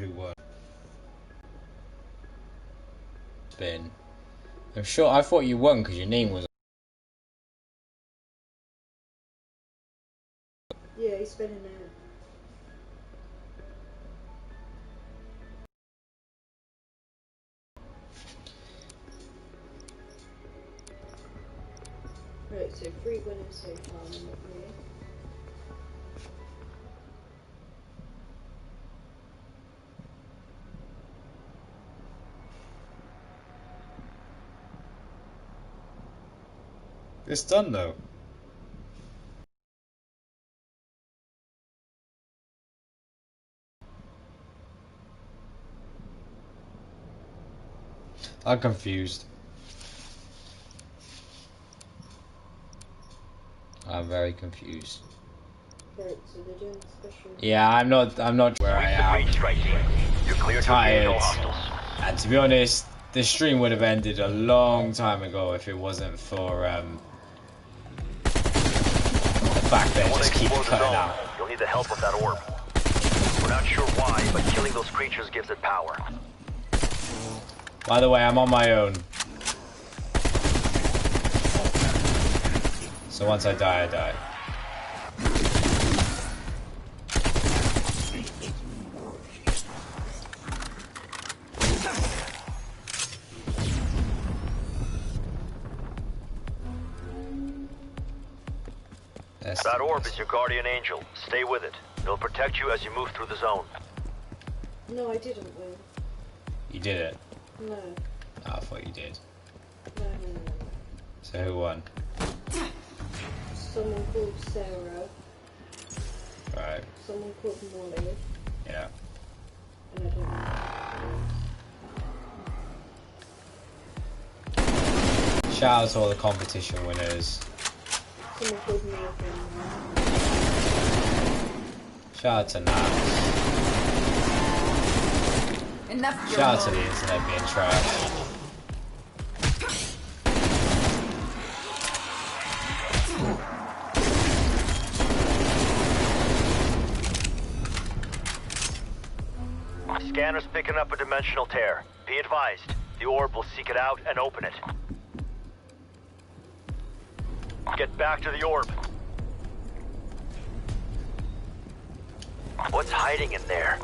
who won. Spin. I'm sure. I thought you won because your name was. Yeah, he's spinning it. Right, so 3 winners so far, not really. It's done though. I'm confused. I'm very confused. Right, so they're doing special. Yeah, I'm not where I am. Tired. And to be honest, the stream would have ended a long time ago if it wasn't for the fact that it just keeps cutting out. You'll need the help of that orb. We're not sure why, but killing those creatures gives it power. By the way, I'm on my own. So once I die, I die. That orb is your guardian angel. Stay with it. It'll protect you as you move through the zone. No, I didn't win. You did it? No. Oh, I thought you did. No. So who won? Someone called Sarah. Right. Someone called Molly. Yeah. And I don't know. Shout out to all the competition winners. Someone called Nathan. Shout out to Naps. Enough. Shout out to the internet being trash. Scanner's picking up a dimensional tear. Be advised, the orb will seek it out and open it. Get back to the orb. What's hiding in there?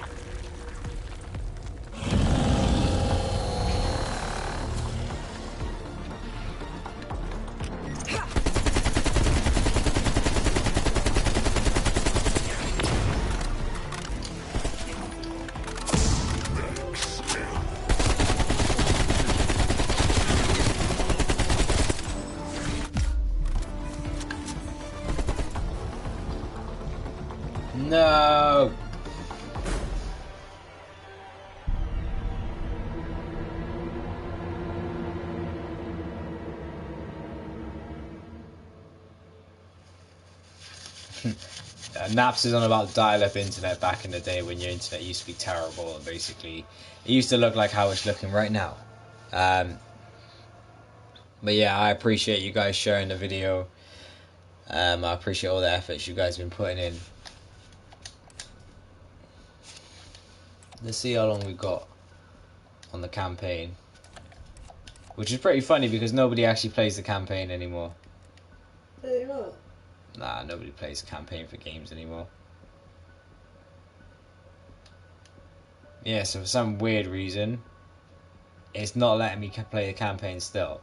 No. Naps is on about dial-up internet back in the day when your internet used to be terrible and basically it used to look like how it's looking right now. But yeah, I appreciate you guys sharing the video. I appreciate all the efforts you guys have been putting in. Let's see how long we've got on the campaign. Which is pretty funny because nobody actually plays the campaign anymore. Hey, what? Nah, nobody plays the campaign for games anymore. Yeah, so for some weird reason, it's not letting me play the campaign still.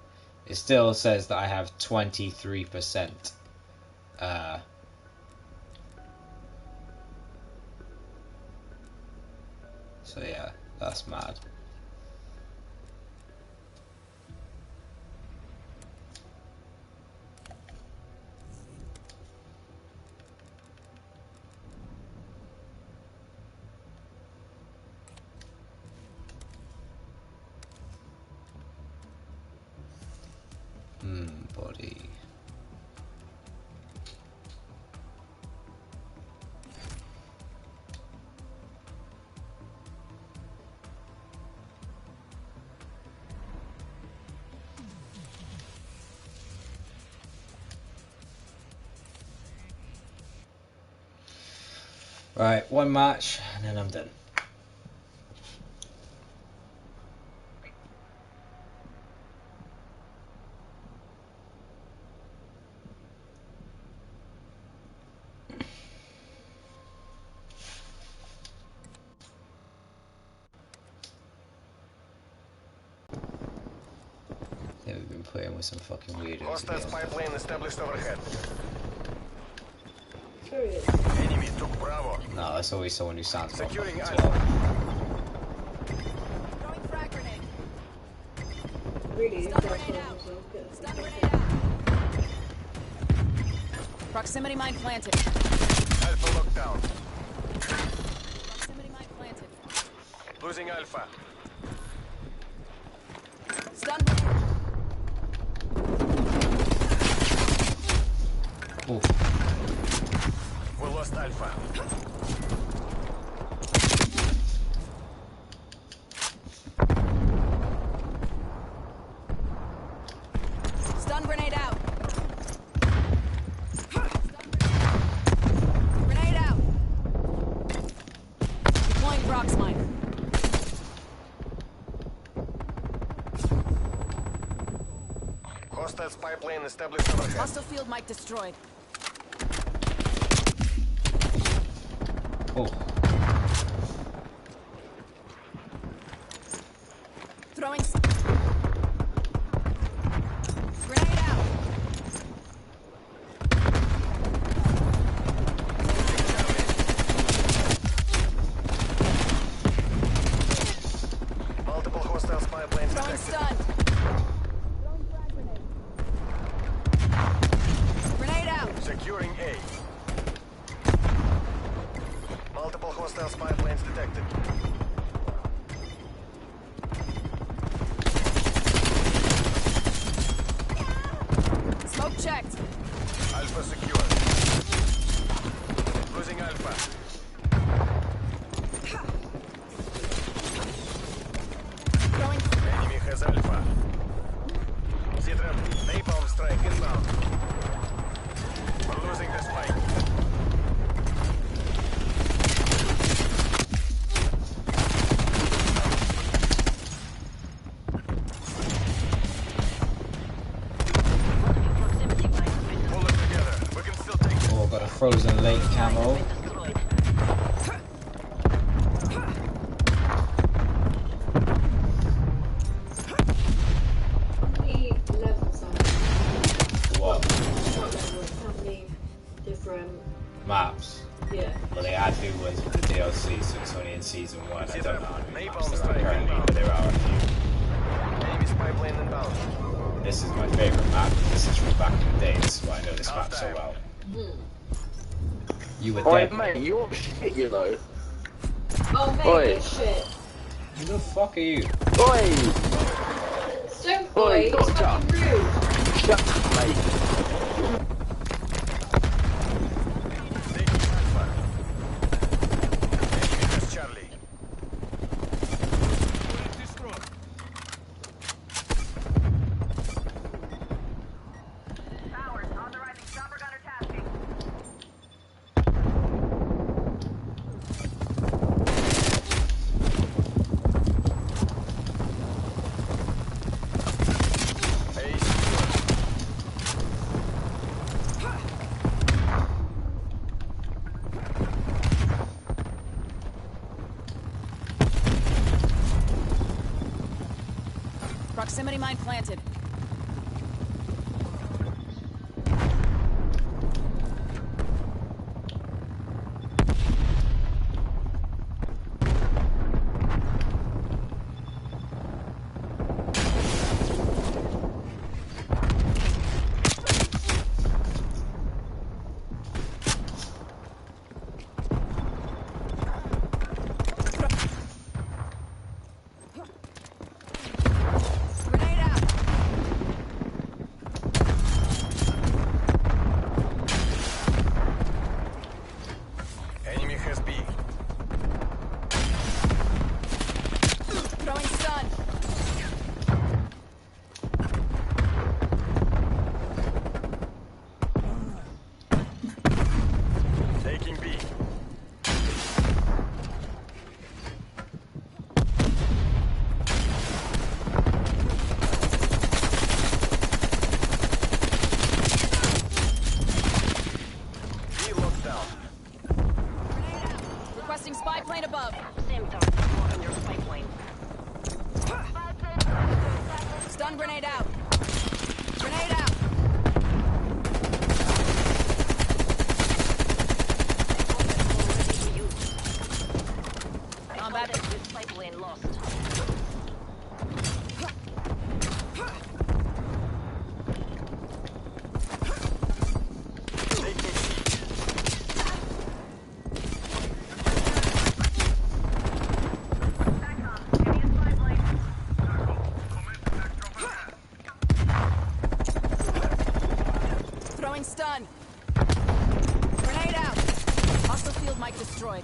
It still says that I have 23%. So yeah, that's mad. Body. Right, one match and then I'm done. We've been playing with some fucking weirdos Hostile again. spy plane established overhead. Sure it is. Enemy took Bravo. No, that's always someone who sounds about Securing fucking Alpha. 12. Throwing frag grenade. Really, Stun that's grenade what out. I'm so good. Stun grenade out. Proximity mine planted. Alpha locked down. Proximity mine planted. Losing Alpha. Stun grenade. Oh, We lost Alpha. Stun grenade out. Grenade out. Deploying prox mine. Hostile spy plane established overhead. Hostile field mic destroyed. oh. Throwing. Grenade out. Multiple hostile spy planes Throwing detected. stun. Grenade out. Securing A. Multiple hostile spy planes detected. Smoke checked. Alpha secure. Losing Alpha. Throwing. Enemy has Alpha. Citron, napalm strike inbound. We're losing this fight. Pull it together. We can still take it. Oh, got a frozen lake camo. How many levels are there? What? Not levels, how many different... Maps. Yeah. Well, they add new ones with the DLC, so it's only in season 1. I don't know how many Napalm maps there are strike currently, inbound. but there are a few. Enemy spy plane inbound. This is my favourite map. This is from back in the day. This is why I know this map so Half-time. well. Hmm. You were Oi, dead. mate, you're shit, you know. Oh, mate, Oi. good shit. Who the fuck are you? Oi! Stone Oi, boy, he's doctor. fucking rude. Shut up, mate. Taking Alpha. Enemy has Charlie. Powers, authorizing chopper gunner tasking. A secure. Proximity mine planted. Grenade out. Spike lane lost. Throwing stun. Grenade out. Hostile field mic destroyed.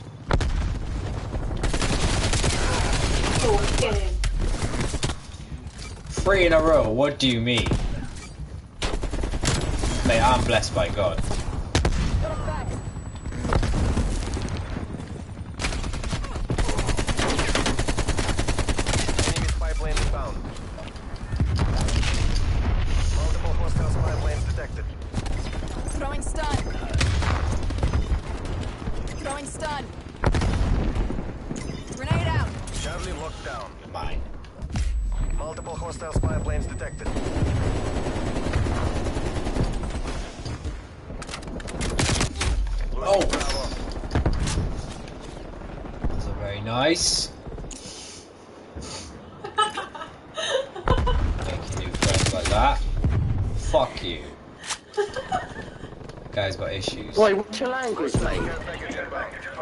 Oh, get him. 3 in a row, what do you mean? Mate, I'm blessed by God. Enemy spy plane found. Multiple hostile spy planes detected. Throwing stun. Throwing stun. Grenade out. Charlie locked down. Mine. Multiple hostile spy planes detected. Oh! Bravo. Those are very nice. Making new friends like that. Fuck you. Guy's got issues. Wait, what's your language, mate?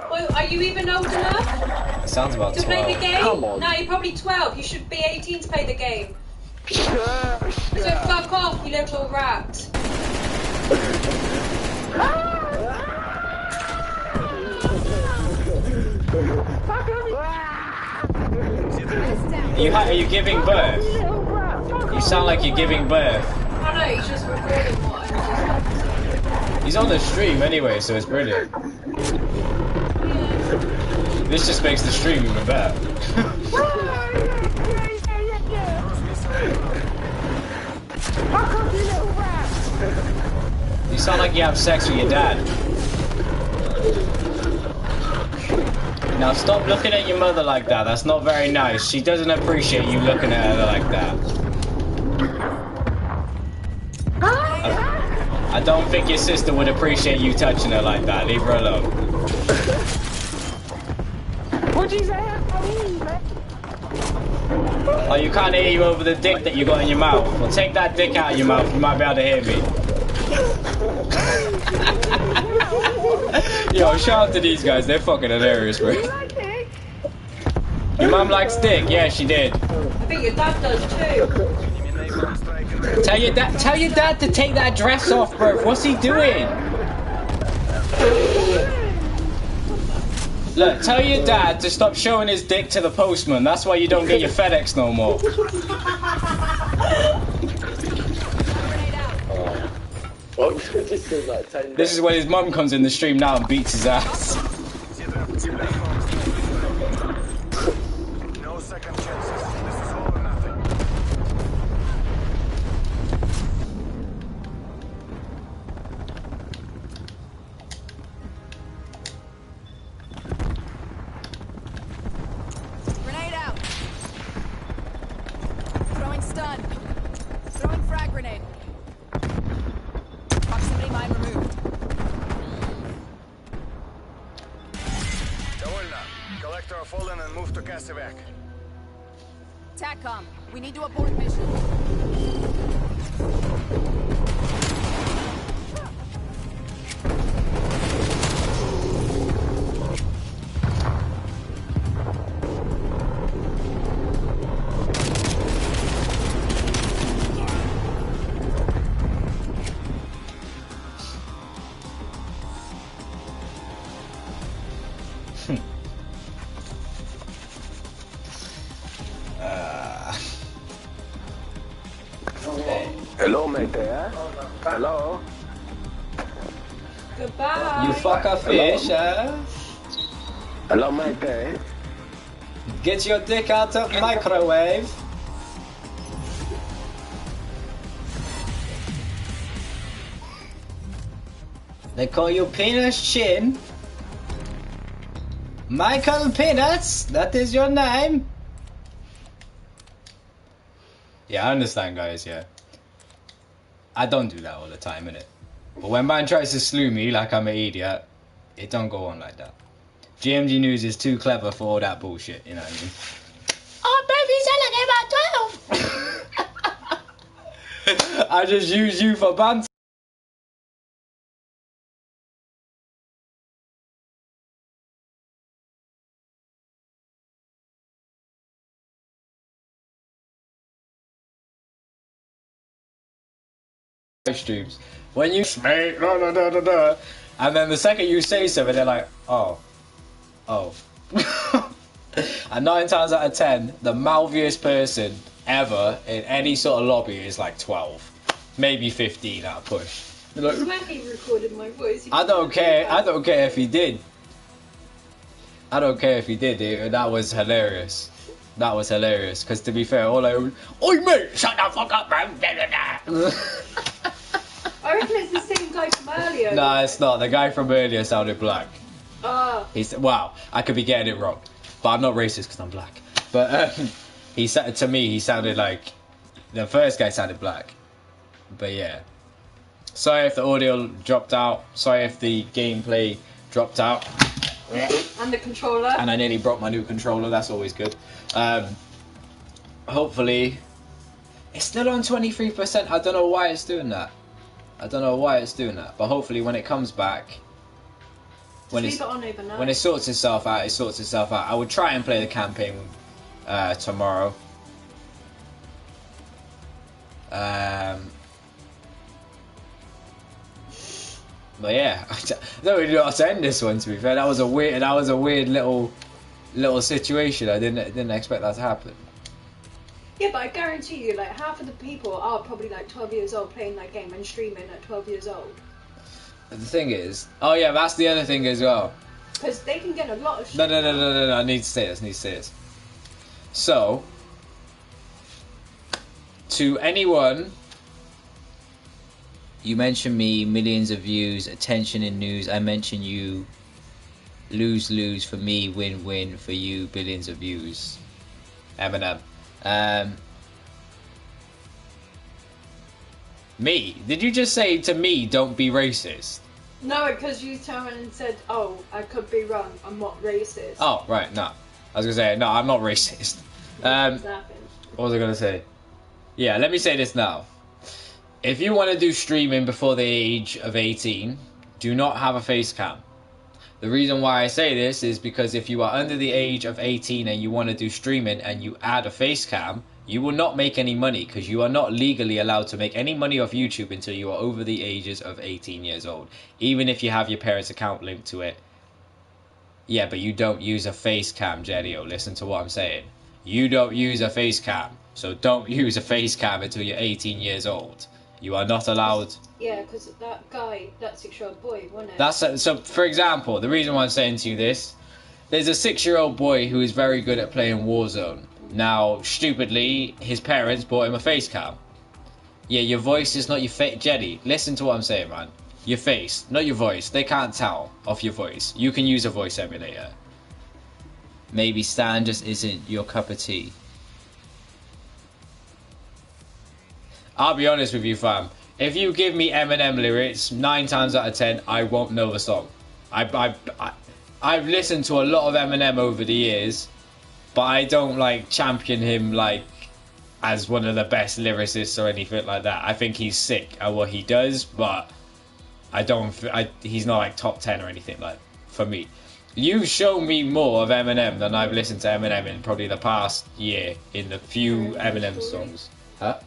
Well, are you even old enough It sounds about to play the 12. game? Come on. No, you're probably 12. You should be 18 to play the game. Sure. So fuck off, you little rat. Are you giving birth? You sound like you're giving birth. I know, he's just recording what I'm just about to say. He's on the stream anyway, so it's brilliant. This just makes the stream even better. You sound like you have sex with your dad. Now stop looking at your mother like that. That's not very nice. She doesn't appreciate you looking at her like that. I don't think your sister would appreciate you touching her like that. Leave her alone. What'd you say? Oh, you can't hear you over the dick that you got in your mouth. Well, take that dick out of your mouth. You might be able to hear me. Yo, shout out to these guys. They're fucking hilarious, bro. Your mum likes dick? Yeah, she did. I think your dad does too. Tell your dad to take that dress off, bro. What's he doing? Look, tell your dad to stop showing his dick to the postman. That's why you don't get your FedEx no more. This is when his mum comes in the stream now and beats his ass. No second chances. This is all or nothing. Grenade out. Throwing stun. Throwing frag grenade. Proximity mine removed. Довольно. Collect our fallen and move to Casevac. TACCOM, we need to abort mission. Hello, mate. Hello. Goodbye. You fuck a fish, huh? Hello, mate. Get your dick out of microwave. They call you Penis Chin. Michael Peanuts, that is your name. Yeah, I understand, guys, yeah. I don't do that all the time, innit? But when man tries to slew me like I'm an idiot, it don't go on like that. GMG News is too clever for all that bullshit, you know what I mean? Oh, baby, said I gave out 12! I just use you for banter. Streams. When you say da, da, da, da, da, and then the second you say something, they're like, oh. And 9 times out of 10, the mouthiest person ever in any sort of lobby is like 12, maybe 15 at a push. They're like, When he recorded my voice. I don't care if he did. I don't care if he did. That was hilarious. That was hilarious. Because to be fair, all I was, oi mate, shut the fuck up, man. I reckon it's the same guy from earlier. Nah, it's not. The guy from earlier sounded black. Ah. Wow, I could be getting it wrong, but I'm not racist because I'm black. But he said to me, he sounded like the first guy sounded black. But yeah, sorry if the audio dropped out. Sorry if the gameplay dropped out. And the controller. And I nearly broke my new controller. That's always good. Hopefully, it's still on 23%. I don't know why it's doing that. But hopefully, when it comes back. When leave it on overnight. When it sorts itself out, I would try and play the campaign tomorrow. But yeah, I don't really know how to end this one. To be fair, that was a weird little situation. I didn't expect that to happen. Yeah, but I guarantee you, like half of the people are probably like 12 years old playing that game and streaming at 12 years old. The thing is, oh yeah, that's the other thing as well. Because they can get a lot of shit. No, I need to say this. So, to anyone, you mention me, millions of views, attention in news, I mention you, lose for me, win for you, billions of views. Eminem. Me? Did you just say to me, don't be racist? No, because you turned around and said, oh, I could be wrong, I'm not racist. Oh, right, no. I was going to say, no, I'm not racist. What was I going to say? Yeah, let me say this now. If you want to do streaming before the age of 18, do not have a face cam. The reason why I say this is because if you are under the age of 18 and you want to do streaming and you add a face cam, you will not make any money because you are not legally allowed to make any money off YouTube until you are over the ages of 18 years old. Even if you have your parents' account linked to it. Yeah, but you don't use a face cam, Jedio. Listen to what I'm saying. You don't use a face cam. So don't use a face cam until you're 18 years old. You are not allowed. Yeah, because that guy, that 6-year-old boy, wasn't it? So, for example, the reason why I'm saying to you this, there's a 6-year-old boy who is very good at playing Warzone. Now, stupidly, his parents bought him a face cam. Yeah, your voice is not your face. Jetty, listen to what I'm saying, man. Your face, not your voice. They can't tell off your voice. You can use a voice emulator. Maybe Stan just isn't your cup of tea. I'll be honest with you, fam. If you give me Eminem lyrics, 9 times out of 10, I won't know the song. I've listened to a lot of Eminem over the years, but I don't like champion him like as one of the best lyricists or anything like that. I think he's sick at what he does, but he's not like top 10 or anything like for me. You've shown me more of Eminem than I've listened to Eminem in probably the past year in the few Eminem songs. Huh?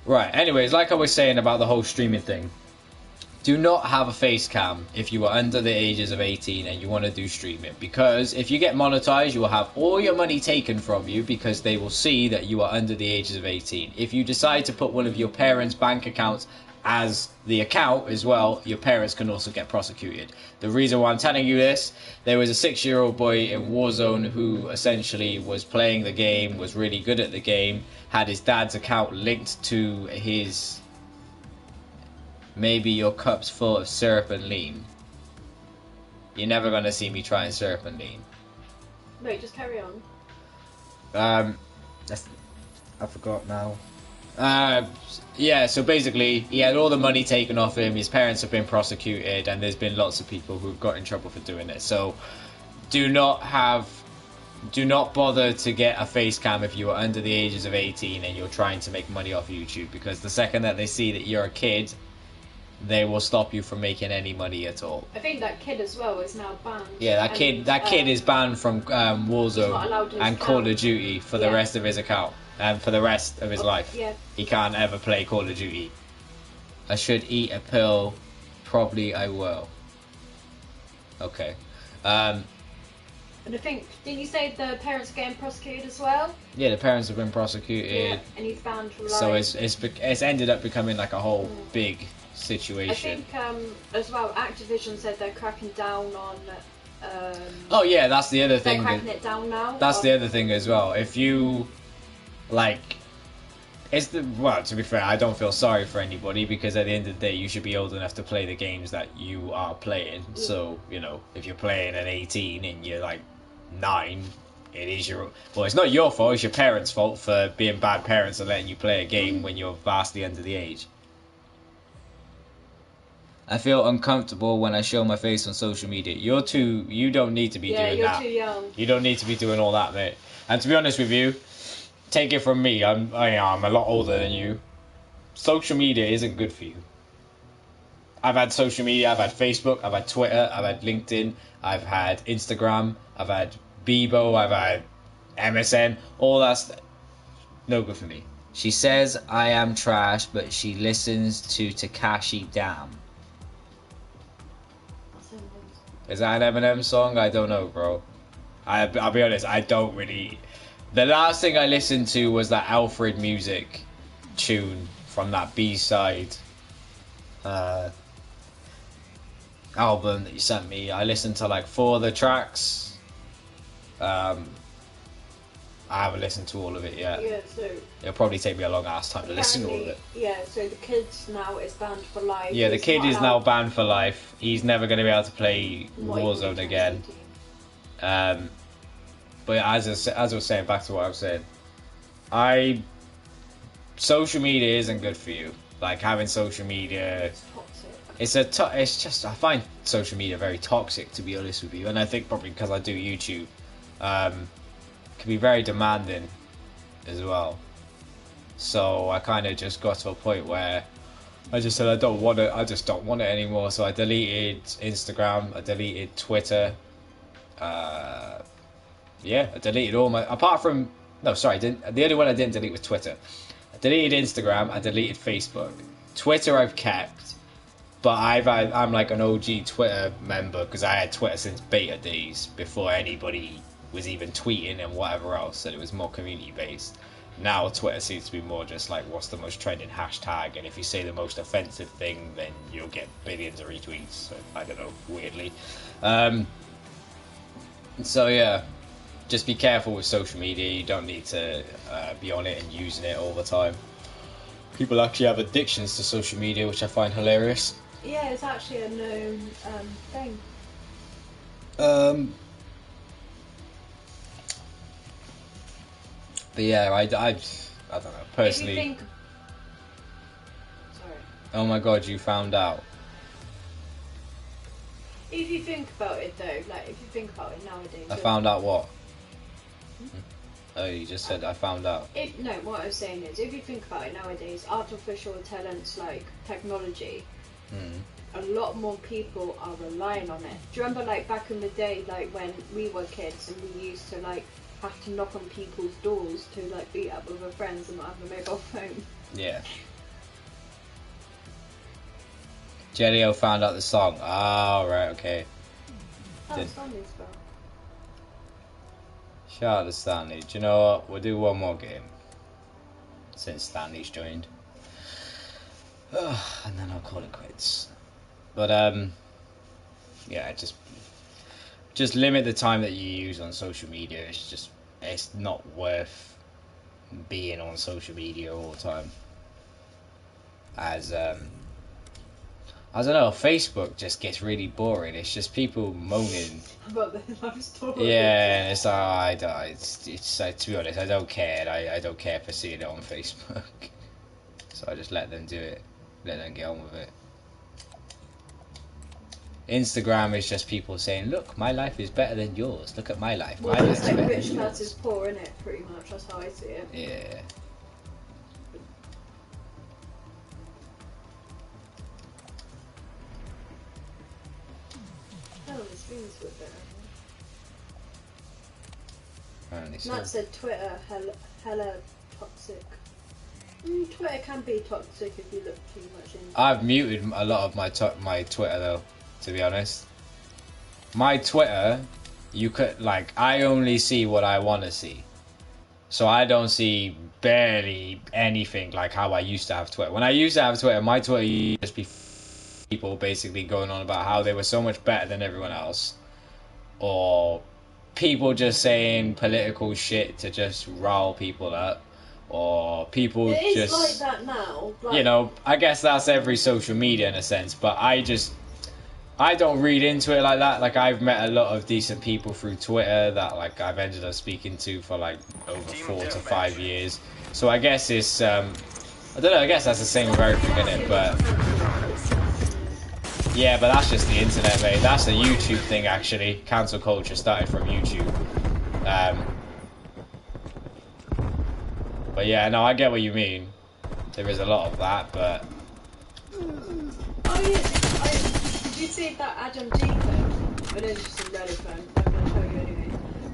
Right, anyways, like I was saying about the whole streaming thing, do not have a face cam if you are under the ages of 18 and you want to do streaming, because if you get monetized, you will have all your money taken from you because they will see that you are under the ages of 18. If you decide to put one of your parents' bank accounts as the account as well, your parents can also get prosecuted. The reason why I'm telling you this, there was a 6-year-old boy in Warzone who essentially was playing the game, was really good at the game, had his dad's account linked to his maybe your cup's full of syrup and lean. You're never going to see me trying syrup and lean. Wait, just carry on. I forgot now. Yeah, so basically, he had all the money taken off him, his parents have been prosecuted, and there's been lots of people who've got in trouble for doing it. So, do not bother to get a face cam if you are under the ages of 18 and you're trying to make money off YouTube, because the second that they see that you're a kid, they will stop you from making any money at all. I think that kid as well is now banned. Yeah, that kid is banned from He's not Warzone allowed his and Call of account. Duty for the Yeah. rest of his account and for the rest of his life. Yeah. He can't ever play Call of Duty. I should eat a pill. Probably I will. Okay. And I think, didn't you say the parents are getting prosecuted as well? Yeah, the parents have been prosecuted. And he's banned for life. So it's ended up becoming like a whole big I situation. think as well, Activision said they're cracking down on. Oh yeah, that's the other They're thing. cracking it down now. That's the other thing as well. If you like, to be fair, I don't feel sorry for anybody, because at the end of the day, you should be old enough to play the games that you are playing. So if you're playing at 18 and you're like 9, it is it's not your fault. It's your parents' fault for being bad parents and letting you play a game when you're vastly under the age. I feel uncomfortable when I show my face on social media. You don't need to be doing you're that. too young. You don't need to be doing all that, mate. And to be honest with you, take it from me, I'm a lot older than you. Social media isn't good for you. I've had social media, I've had Facebook, I've had Twitter, I've had LinkedIn, I've had Instagram, I've had Bebo, I've had MSN, all that stuff. No good for me. She says I am trash, but she listens to Takashi Dam. Is that an Eminem song? I don't know, bro. I'll be honest, I don't really... The last thing I listened to was that Alfred Music tune from that B-side album that you sent me. I listened to like 4 of the tracks. I haven't listened to all of it yet. Yeah, so It'll probably take me a long ass time to listen to all of it. Yeah, so the kid now is banned for life. Yeah, the He's kid not is now allowed- banned for life. He's never going to be able to play not even Warzone turn again. 18. But as I was saying, back to what I was saying, social media isn't good for you. Like having social media, It's toxic. it's just, I find social media very toxic, to be honest with you. And I think probably because I do YouTube, can be very demanding as well. So I kind of just got to a point where I just said I just don't want it anymore. So I deleted Instagram, I deleted Twitter. I deleted all my... the only one I didn't delete was Twitter. I deleted Instagram, I deleted Facebook. Twitter I've kept, but I'm like an OG Twitter member, because I had Twitter since beta days, before anybody was even tweeting and whatever else, and it was more community based. Now Twitter seems to be more just like, what's the most trending hashtag, and if you say the most offensive thing, then you'll get billions of retweets. So, I don't know, weirdly. So yeah, just be careful with social media. You don't need to be on it and using it all the time. People actually have addictions to social media, which I find hilarious. Yeah, it's actually a known thing. But yeah, I don't know, personally. If you think... Sorry. Oh my god, you found out. If you think about it though, like if you think about it nowadays... I found out what? Oh, you just said I found out. No, what I was saying is, if you think about it nowadays, artificial intelligence, like technology, a lot more people are relying on it. Do you remember, like back in the day, like when we were kids and we used to like have to knock on people's doors to like meet up with our friends and not have a mobile phone? Yeah. Jelio found out the song. Oh, right, okay. Oh, Did- Stanley's spell. Shout out to Stanley. Do you know what? We'll do one more game. Since Stanley's joined. And then I'll call it quits. But, yeah, just limit the time that you use on social media. It's not worth being on social media all the time. As, I don't know, Facebook just gets really boring. It's just people moaning. About the life story. Yeah, and it's like, it's like, to be honest, I don't care. I don't care for seeing it on Facebook. So I just let them do it. Let them get on with it. Instagram is just people saying, look, my life is better than yours. Look at my life. My Well, life's it's like better rich than yours. versus poor, innit? Pretty much, that's how I see it. Yeah. Oh, the screens were better. Apparently so. Matt said Twitter, hella toxic. Twitter can be toxic if you look too much into it. I've muted a lot of my Twitter though, to be honest. My Twitter, you could like I only see what I want to see, so I don't see barely anything like how I used to have Twitter. When I used to have Twitter, my Twitter used to just be people basically going on about how they were so much better than everyone else, or people just saying political shit to just rile people up. Or people It is just like that now. Like, you know, I guess that's every social media in a sense, but I don't read into it like that. Like I've met a lot of decent people through Twitter that like I've ended up speaking to for like over 4 to 5 years. So I guess it's I don't know, I guess that's the same with everything in it, but yeah, but that's just the internet, mate. That's a YouTube thing actually. Cancel culture started from YouTube. But yeah, no, I get what you mean. There is a lot of that, but... Oh yeah, did you see that Adam Deacon? I know this is irrelevant, I'm going to tell you anyway.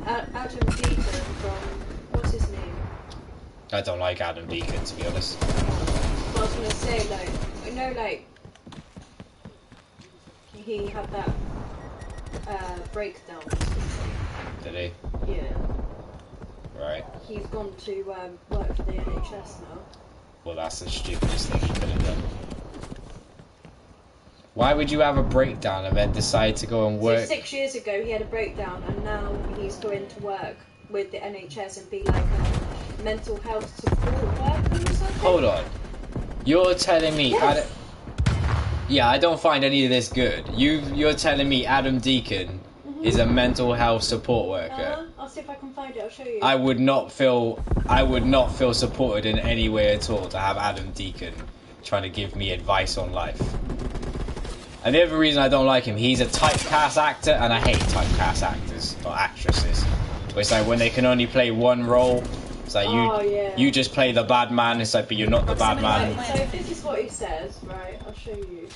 Adam Deacon from, what's his name? I don't like Adam Deacon, to be honest. Well, I was going to say, like, I know, like, he had that breakdown. Did Yeah. he? Right. He's gone to work for the NHS now. Well, that's the stupidest thing he could have done. Why would you have a breakdown and then decide to go and work? So 6 years ago he had a breakdown and now he's going to work with the NHS and be like a mental health support worker or something? Hold on. You're telling me... Yes. Yeah, I don't find any of this good. You're telling me Adam Deacon is a mental health support worker. I'll see if I can find it, I'll show you. I would not feel supported in any way at all to have Adam Deacon trying to give me advice on life. And the other reason I don't like him, he's a typecast actor, and I hate typecast actors or actresses. Where it's like when they can only play one role. It's like you just play the bad man. It's like, but you're not the bad man. So this is what he says, right? I'll show you.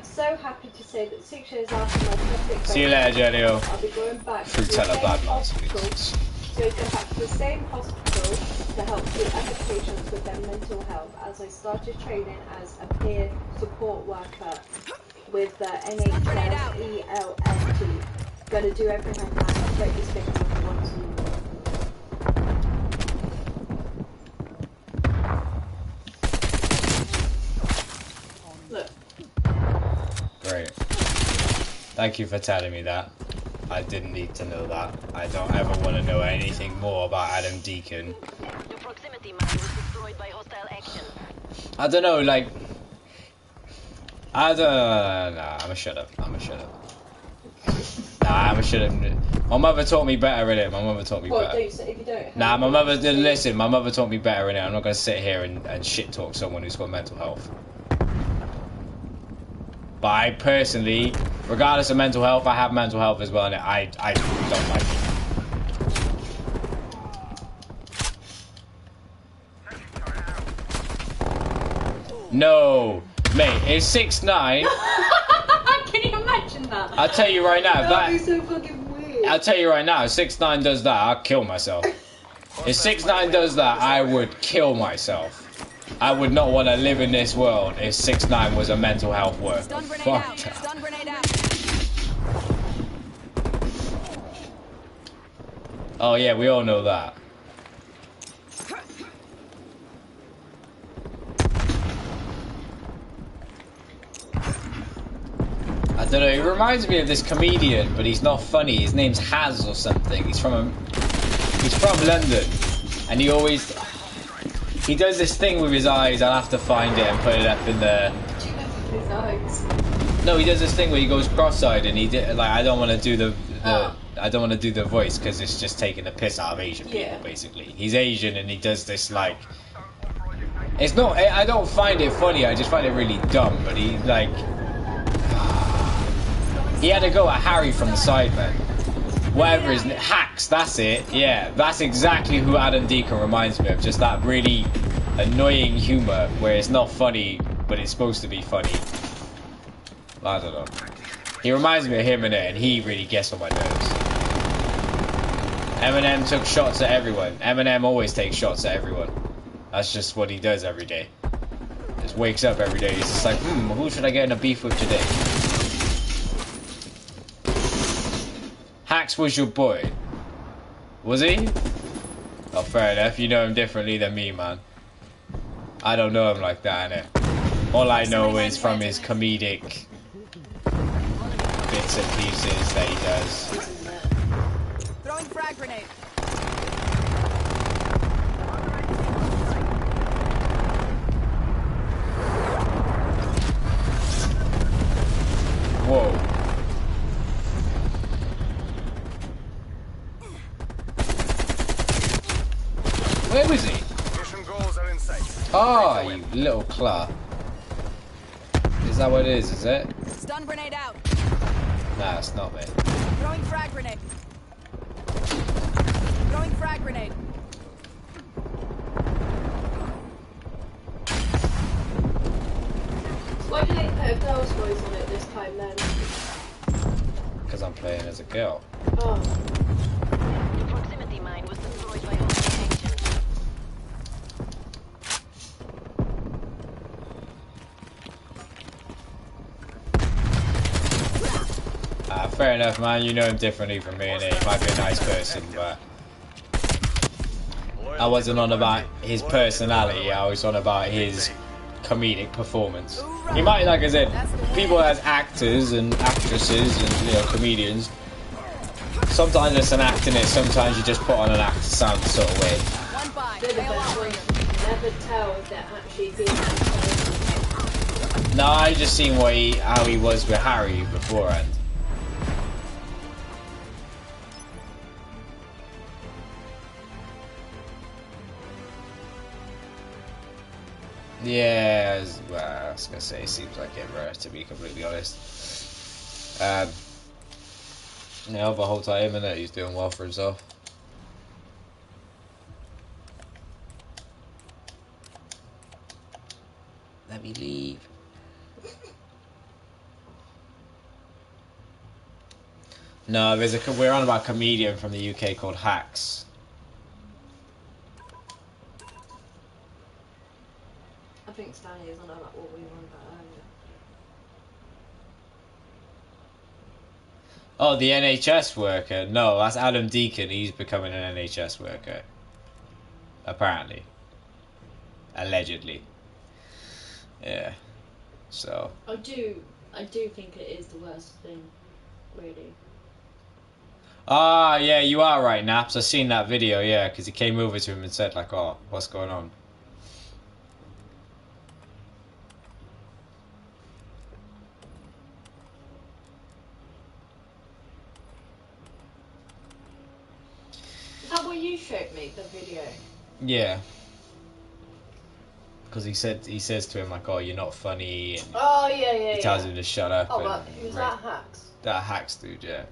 So happy to say that 6 years after my perfect See you later, Jelio. I'll be going back to Through the Teller same Bad Man. hospital. So he's going back to the same hospital to help with other patients with their mental health as I started training as a peer support worker with the NHS ELST. Going to do everything I can to break this stigma for once and all. Look. Great. Thank you for telling me that. I didn't need to know that. I don't ever want to know anything more about Adam Deacon. The proximity mine was destroyed by hostile action. I don't know, like... I don't... Nah, I'ma shut up. Nah, I'ma shut up. My mother taught me better, innit? My mother taught me What, better. don't you say if you don't? Nah, my mother... Listen, my mother taught me better, innit? I'm not gonna sit here and shit talk someone who's got mental health. But I personally, regardless of mental health, I have mental health as well, and I don't like it. No, mate, it's 6'9". Can you imagine that? I'll tell you right now, That'd be so fucking weird. I'll tell you right now, if 6'9" does that, I'll kill myself. If 6'9" does that, I would kill myself. I would not want to live in this world if 6'9" was a mental health worker. Stun grenade Fuck out. that. Stun grenade out. Oh yeah, we all know that. I don't know, it reminds me of this comedian, but he's not funny. His name's Haz or something. He's from London, and he does this thing with his eyes. I'll have to find it and put it up in the... His eyes. No, he does this thing where he goes cross-eyed, and I don't want to do the I don't want to do the voice because it's just taking the piss out of Asian people, basically. He's Asian, and he does this like It's not. I don't find it funny. I just find it really dumb. But he like. He had to go at Harry from the side, man. Whatever his Hacks. That's it. Yeah, that's exactly who Adam Deacon reminds me of. Just that really annoying humor where it's not funny, but it's supposed to be funny. I don't know. He reminds me of him in it, and he really gets on my nerves. Eminem took shots at everyone. Eminem always takes shots at everyone. That's just what he does every day. Just wakes up every day. He's just like, who should I get in a beef with today? Hacks was your boy. Was he? Oh, fair enough. You know him differently than me, man. I don't know him like that, innit? All I know is from his comedic bits and pieces that he does. Throwing frag grenade. Whoa. Where was he? Mission goals are in sight. Oh, you little clut. Is that what it is it? Stun grenade out. Nah, it's not, mate. Throwing frag grenade. Throwing frag grenade. Why did they put a girl's voice on it this time then? Because I'm playing as a girl. Oh. The proximity mine was destroyed by hostile action. Fair enough, man. You know him differently from me, and he might be a nice person, but I wasn't on about his personality. I was on about his comedic performance. He might, like I said, people as actors and actresses and comedians. Sometimes it's an act in it. Sometimes you just put on an act to sound the sort of way. One by. They're the best ones. Never tell if they're actually being actors. No, I just seen how he was with Harry beforehand. Yeah, well, I was gonna say, it seems like it, bro, to be completely honest. Yeah, the whole time, and he's doing well for himself. Let me leave. No, we're on about a comedian from the UK called Hacks. I think Stanley is on about what we were on about earlier. Oh, the NHS worker. No, that's Adam Deacon. He's becoming an NHS worker. Apparently. Allegedly. Yeah. So. I do think it is the worst thing, really. Ah, yeah, you are right, Naps. I've seen that video, yeah, because he came over to him and said, like, oh, what's going on? Is that what you showed me, the video? Yeah. Because he says to him, like, oh, you're not funny, and Oh, yeah. he tells him to shut up. Oh, but and who's that, Hacks? That Hacks dude, yeah.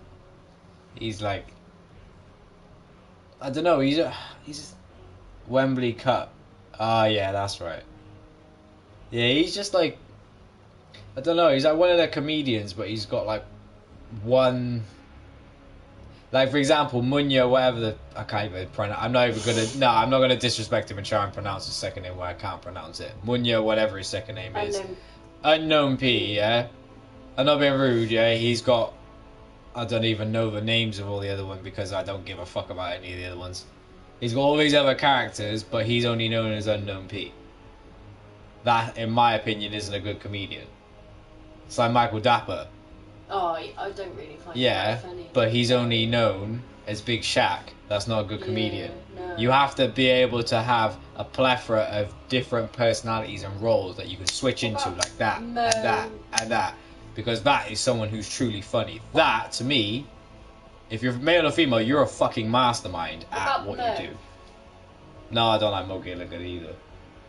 He's like, I don't know, he's Wembley Cup. Ah, yeah, that's right. Yeah, he's just like, I don't know, he's like one of the comedians, but he's got like one, like for example, Munya, whatever I can't even pronounce. I'm not gonna disrespect him and try and pronounce his second name where I can't pronounce it. Munya, whatever his second name is. Unknown P, yeah. I'm not being rude, yeah. He's got, I don't even know the names of all the other ones because I don't give a fuck about any of the other ones. He's got all these other characters, but he's only known as Unknown P. That, in my opinion, isn't a good comedian. It's like Michael Dapper. Oh, I don't really find Yeah, it funny. but he's only known as Big Shaq. That's not a good comedian. No. You have to be able to have a plethora of different personalities and roles that you can switch into like that, and that, and that. Because that is someone who's truly funny. That, to me, if you're male or female, you're a fucking mastermind at what you do. No, I don't like Mo Gilligan either.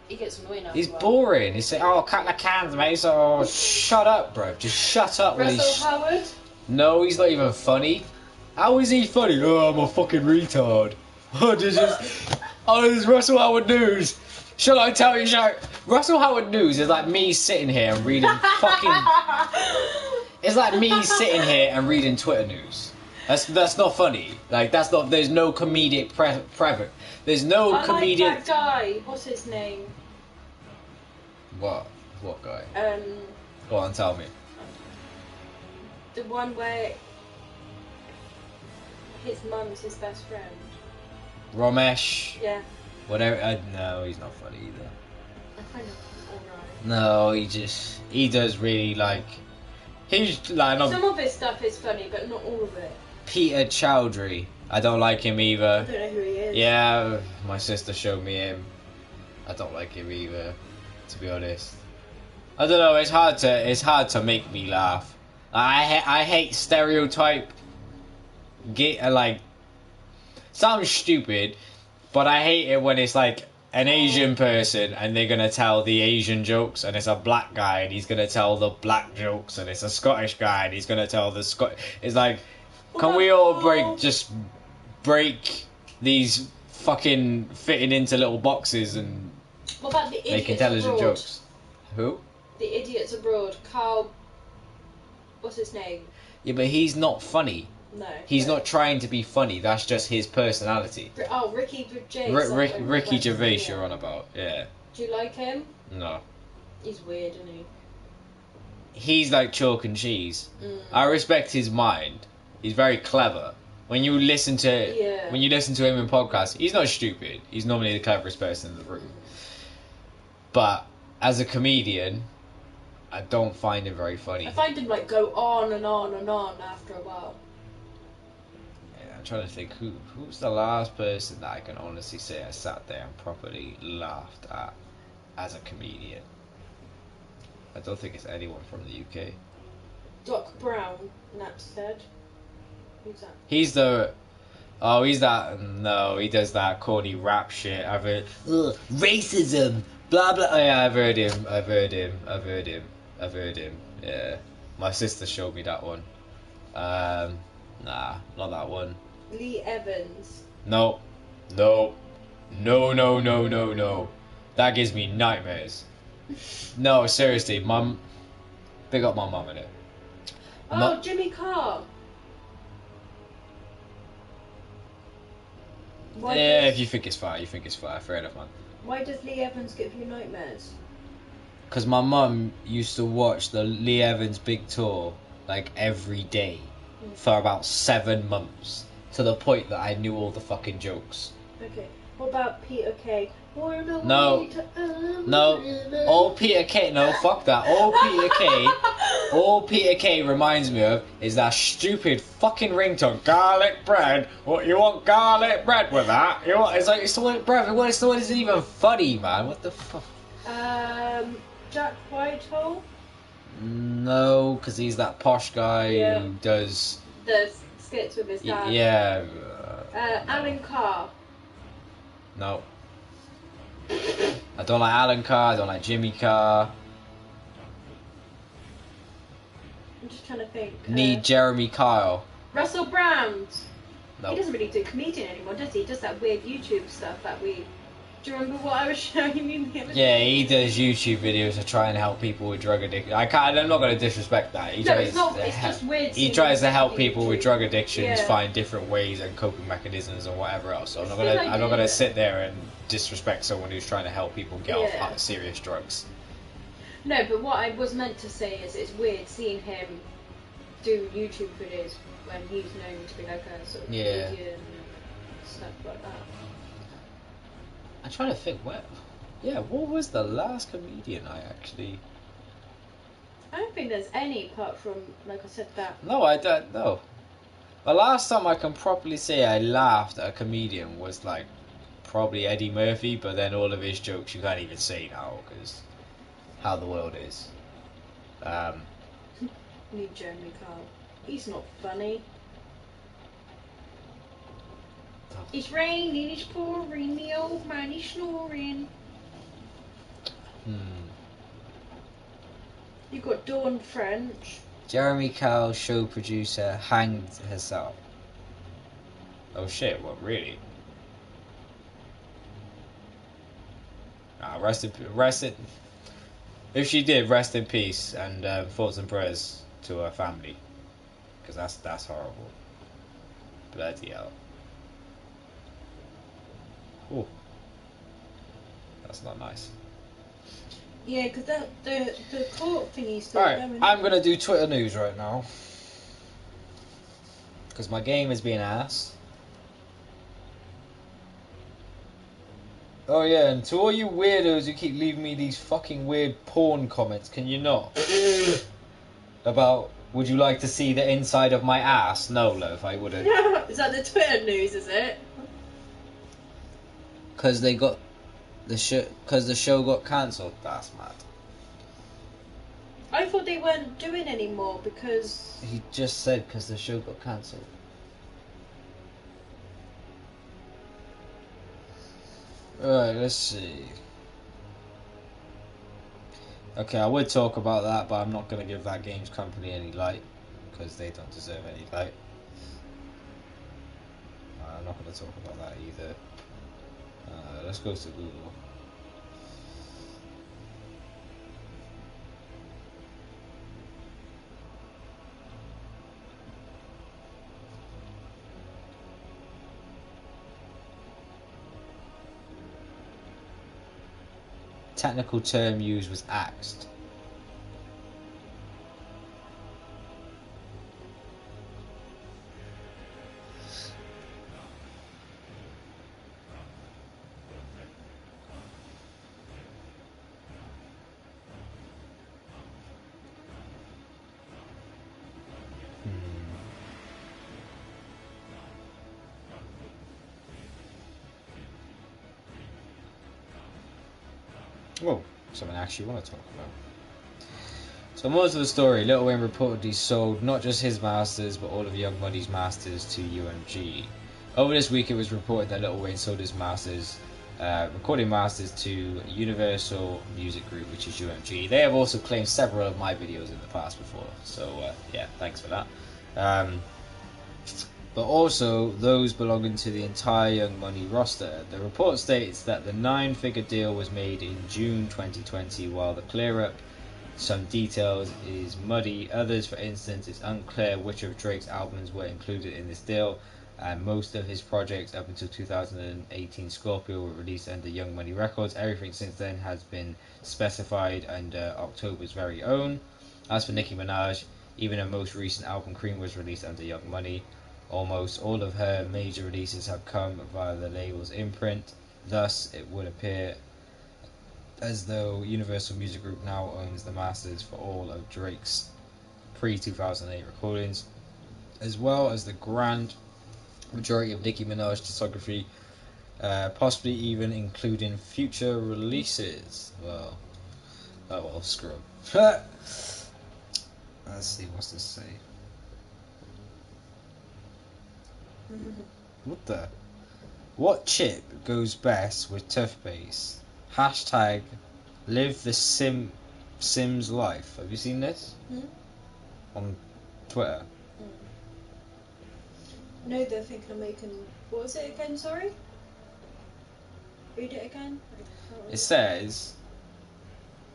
He gets annoying after He's a while. boring. He's saying, "Oh, cut the cans, mate." So shut up, bro. Just shut up. With Russell his Howard. No, he's not even funny. How is he funny? Oh, I'm a fucking retard. Oh, this is Russell Howard News. Shall I tell you? Russell Howard News is like me sitting here and reading fucking. It's like me sitting here and reading Twitter news. That's not funny. Like that's not. There's no comedic There's no I comedic. like that guy. What's his name? What? What guy? Go on, tell me. The one where his mum's his best friend. Ramesh. Yeah. Whatever. No, he's not funny either. I find him alright. No, he does really like. He's like not Some of his stuff is funny, but not all of it. Peter Chowdhury. I don't like him I either. don't know who he is. Yeah, my sister showed me him. I don't like him either, to be honest. I don't know. It's hard to make me laugh. I hate stereotype. Like sounds stupid, but I hate it when it's like an Asian person and they're gonna tell the Asian jokes, and it's a black guy and he's gonna tell the black jokes, and it's a Scottish guy and he's gonna tell the It's like, can we all break these fucking fitting into little boxes and What about the make idiots intelligent abroad? jokes? Who? The idiots abroad. Carl. What's his name? Yeah, but he's not funny. No. He's no. not trying to be funny. That's just his personality. Oh, Ricky Gervais. Ricky Gervais you're on about. Yeah. Do you like him? No. He's weird, isn't he? He's like chalk and cheese. Mm. I respect his mind. He's very clever. When you listen to him in podcasts, he's not stupid. He's normally the cleverest person in the room. But as a comedian, I don't find him very funny. I find him like go on and on and on after a while. Yeah, I'm trying to think who's the last person that I can honestly say I sat there and properly laughed at as a comedian. I don't think it's anyone from the UK. Doc Brown, Nat said. Who's that? He's that. No, he does that corny rap shit. I've heard racism, blah blah. Oh, yeah, I've heard him. Yeah, my sister showed me that one. Nah, not that one. Lee Evans. No. That gives me nightmares. No, seriously, mum. Big up my mum in it. Oh, Jimmy Carr. Yeah, if you think it's fire, fair enough, man. Why does Lee Evans give you nightmares? Because my mum used to watch the Lee Evans Big Tour like every day for about 7 months, to the point that I knew all the fucking jokes. Okay. What about Peter Kay? No. All Peter Kay. No, fuck that. All Peter Kay reminds me of is that stupid fucking ringtone. Garlic bread. What, you want garlic bread with that? You want? It's like, it's the one, bro. It's the one isn't even funny, man. What the fuck? Jack Whitehall. No, because he's that posh guy who does the skits with his dad. Yeah. Alan Carr. No. I don't like Alan Carr, I don't like Jimmy Carr. I'm just trying to think. Need Jeremy Kyle. Russell Brand. No. He doesn't really do comedian anymore, does he? He does that weird YouTube stuff that we... Do you remember what I was showing you the other day? Yeah, he does YouTube videos to try and help people with drug addiction. I'm not going to disrespect that. He tries it's just weird. He tries to help people with YouTube. drug addictions Yeah. find different ways and coping mechanisms and whatever else. So I'm It's not going to sit there and disrespect someone who's trying to help people get Yeah. off serious drugs. No, but what I was meant to say is it's weird seeing him do YouTube videos when he's known to be like a sort of comedian and stuff like that. I'm trying to think what was the last comedian I actually... I don't think there's any apart from, like I said, that. No, I don't know. The last time I can properly say I laughed at a comedian was like probably Eddie Murphy, but then all of his jokes you can't even say now because how the world is. Need Jeremy Kyle. He's not funny. It's raining, it's pouring, the old man is snoring. You got Dawn French. Jeremy Kyle, show producer, hanged herself. Oh shit, what, really? Rest in... If she did, rest in peace, and thoughts and prayers to her family. Because that's horrible. Bloody hell. Ooh. That's not nice. Yeah, because the court thingy's still Alright, going. I'm going to do Twitter news right now. Because my game is being ass. Oh yeah, and to all you weirdos who keep leaving me these fucking weird porn comments, can you not? About, would you like to see the inside of my ass? No, love, I wouldn't. Is that the Twitter news, is it? Because they got... Because the show got cancelled. That's mad. I thought they weren't doing anymore because... He just said because the show got cancelled. Alright, let's see. Okay, I would talk about that, but I'm not going to give that game's company any light. Because they don't deserve any light. I'm not going to talk about that either. Let's go to Google. Technical term used was axed. Whoa, something I actually want to talk about. So most of the story, Lil Wayne reportedly sold not just his masters, but all of Young Money's masters to UMG. Over this week it was reported that Lil Wayne sold his masters, recording masters to Universal Music Group, which is UMG. They have also claimed several of my videos in the past before, so yeah, thanks for that. But also those belonging to the entire Young Money roster. The report states that the 9-figure deal was made in June 2020, while the clear up some details is muddy. Others, for instance, it's unclear which of Drake's albums were included in this deal, and most of his projects up until 2018 Scorpio were released under Young Money Records. Everything since then has been specified under October's very own. As for Nicki Minaj, even her most recent album Cream was released under Young Money. Almost all of her major releases have come via the label's imprint. Thus, it would appear as though Universal Music Group now owns the masters for all of Drake's pre-2008 recordings, as well as the grand majority of Nicki Minaj discography, possibly even including future releases. Well, oh well, screw 'em. Let's see, what's this say? What the? What chip goes best with toothpaste? Hashtag live the Sims life. Have you seen this? On Twitter? No, they're thinking of making... What was it again, sorry? Read it again. It says...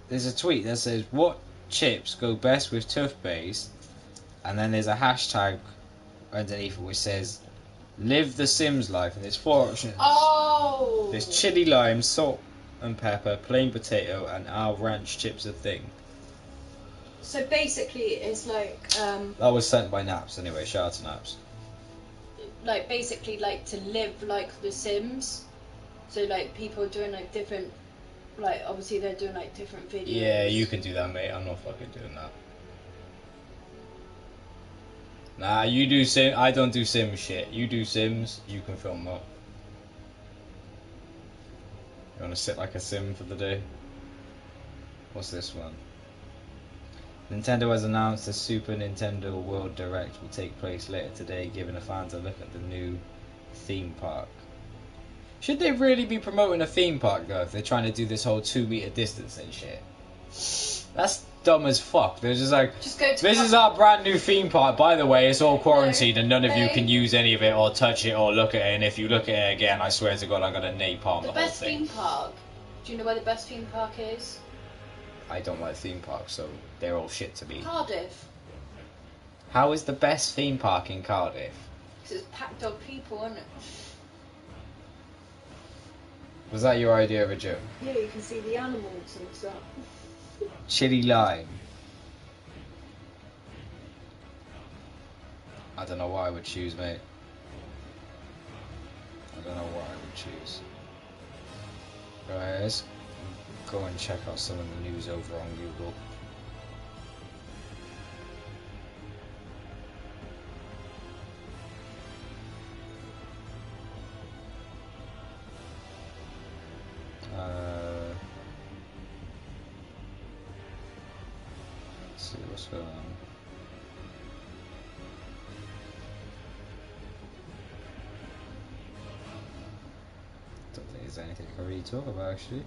There's a tweet that says, what chips go best with toothpaste? And then there's a hashtag underneath it which says, live the Sims life. And there's 4 options. Oh! There's chili lime, salt and pepper, plain potato, and our ranch chips a thing. So basically it's like... That was sent by Naps anyway, shout out to Naps. like basically like to live like the Sims. So like people doing like different, like obviously they're doing like different videos. Yeah, you can do that, mate. I'm not fucking doing that. Nah, you do Sim. I don't do Sim shit. You do Sims. You can film that. You wanna sit like a Sim for the day? What's this one? Nintendo has announced the Super Nintendo World Direct will take place later today, giving the fans a look at the new theme park. Should they really be promoting a theme park though if they're trying to do this whole 2 meter distance and shit? That's dumb as fuck. They're just like, Just go to this is our brand new theme park. By the way, it's all quarantined and none of you can use any of it or touch it or look at it. And if you look at it again, I swear to God, I'm gonna napalm the whole best thing. theme park. Do you know where the best theme park is? I don't like theme parks, so they're all shit to me. Cardiff. How is the best theme park in Cardiff? Because it's packed of people, isn't it? Was that your idea of a joke? Yeah, you can see the animals and stuff. Chili lime. I don't know what I would choose, mate. I don't know what I would choose. Guys, go and check out some of the news over on Google. Let's see what's going on. Don't think there's anything I can really talk about actually.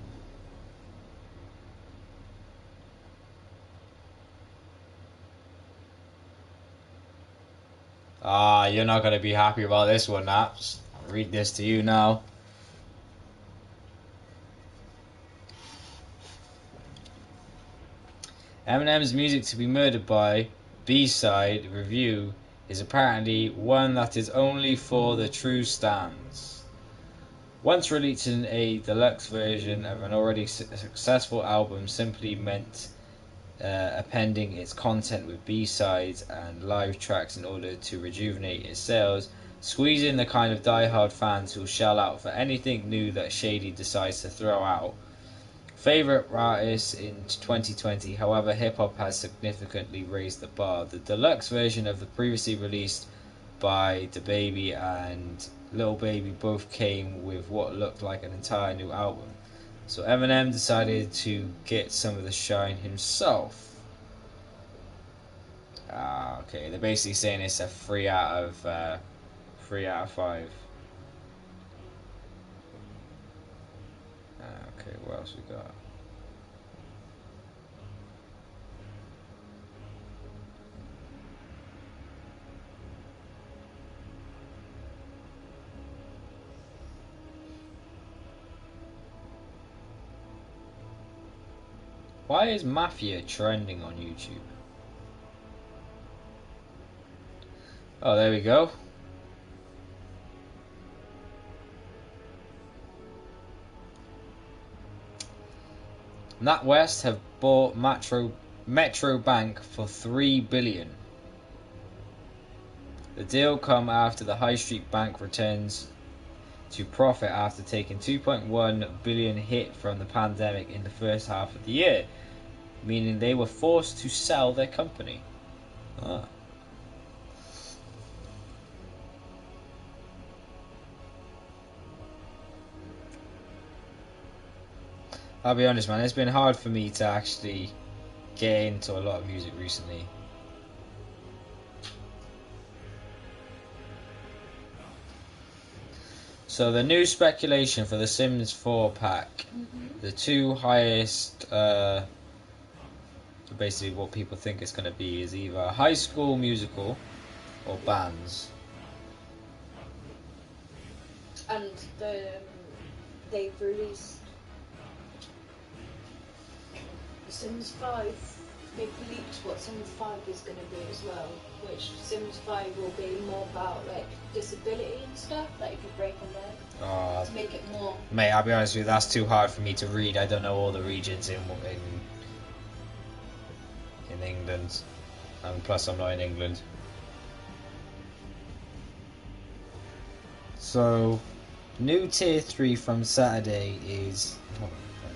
Ah, you're not gonna be happy about this one, Naps. I'll read this to you now. Eminem's music to be murdered by B-side review is apparently one that is only for the true stans. Once releasing a deluxe version of an already successful album simply meant appending its content with B-sides and live tracks in order to rejuvenate its sales, squeezing the kind of die-hard fans who'll shell out for anything new that Shady decides to throw out. Favorite artists in 2020, however, hip-hop has significantly raised the bar. The deluxe version of the previously released by DaBaby and Lil Baby both came with what looked like an entire new album. So Eminem decided to get some of the shine himself. Okay, they're basically saying it's a 3 out of 5. Okay, what else we got? Why is Mafia trending on YouTube? Oh, there we go. NatWest have bought Metro Bank for $3 billion. The deal come after the High Street Bank returns to profit after taking $2.1 billion hit from the pandemic in the first half of the year, meaning they were forced to sell their company. I'll be honest, man, it's been hard for me to actually get into a lot of music recently. So the new speculation for the Sims 4 pack, the two highest, basically what people think it's going to be is either High School Musical or bands. And they've released Sims 5. They've leaked what Sims 5 is going to be as well, which Sims 5 will be more about like disability and stuff, like if you break a leg, to make it more. Mate, I'll be honest with you, that's too hard for me to read. I don't know all the regions in England, and plus I'm not in England. So, new tier 3 from Saturday is.